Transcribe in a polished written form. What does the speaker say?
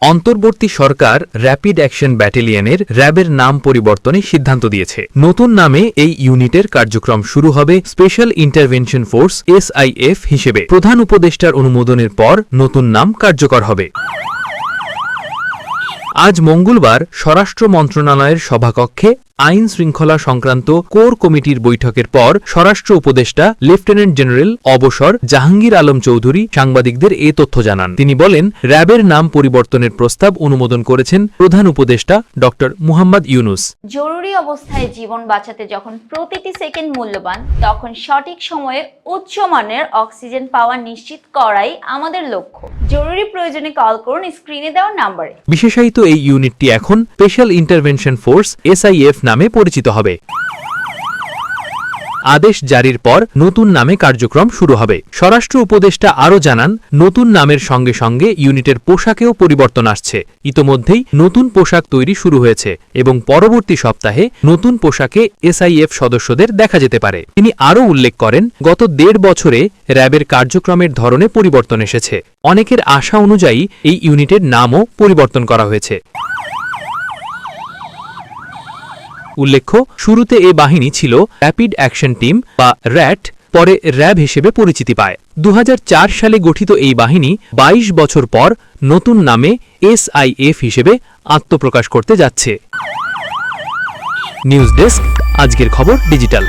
অন্তর্বর্তী সরকার rapid action ব্যাটালিয়নের র্যাবের নাম পরিবর্তনে সিদ্ধান্ত দিয়েছে। নতুন নামে এই ইউনিটের কার্যক্রম শুরু হবে স্পেশাল ইন্টারভেনশন ফোর্স SIF হিসেবে। প্রধান উপদেষ্টার অনুমোদনের পর নতুন নাম কার্যকর হবে। আজ মঙ্গলবার স্বরাষ্ট্র মন্ত্রণালয়ের সভাকক্ষে আইন শৃঙ্খলা সংক্রান্ত কোর কমিটির বৈঠকের পর স্বরাষ্ট্র উপদেষ্টা লেফটেন্যান্ট জেনারেল অবসর জাহাঙ্গীর আলম চৌধুরী সাংবাদিকদের এ তথ্য জানান। তিনি বলেন, র্যাবের নাম পরিবর্তনের প্রস্তাব অনুমোদন করেছেন প্রধান উপদেষ্টা ড. মুহাম্মদ ইউনুস। জরুরি অবস্থায় জীবন বাঁচাতে যখন প্রতিটি সেকেন্ড মূল্যবান, তখন সঠিক সময়ে উচ্চমানের অক্সিজেন পাওয়া নিশ্চিত করাই আমাদের লক্ষ্য। জরুরি প্রয়োজনে কল করুন স্ক্রিনে দেওয়া নম্বরে। বিশেষায়িত এই ইউনিটটি এখন স্পেশাল ইন্টারভেনশন ফোর্স SIF নামে পরিচিত হবে। আদেশ জারির পর নতুন নামে কার্যক্রম শুরু হবে। স্বরাষ্ট্র উপদেষ্টা আরও জানান, নতুন নামের সঙ্গে সঙ্গে ইউনিটের পোশাকেও পরিবর্তন আসছে। ইতোমধ্যেই নতুন পোশাক তৈরি শুরু হয়েছে এবং পরবর্তী সপ্তাহে নতুন পোশাকে SIF সদস্যদের দেখা যেতে পারে। তিনি আরও উল্লেখ করেন, গত 1.5 বছরে র্যাবের কার্যক্রমের ধরনে পরিবর্তন এসেছে। অনেকের আশা অনুযায়ী এই ইউনিটের নামও পরিবর্তন করা হয়েছে। উল্লেখ্য, শুরুতে এ বাহিনী ছিল র্যাপিড অ্যাকশন টিম বা র্যাট, পরে র্যাব হিসেবে পরিচিতি পায়। 2004 সালে গঠিত এই বাহিনী 22 বছর পর নতুন নামে SIF হিসেবে আত্মপ্রকাশ করতে যাচ্ছে। নিউজ ডেস্ক, আজকের খবর ডিজিটাল।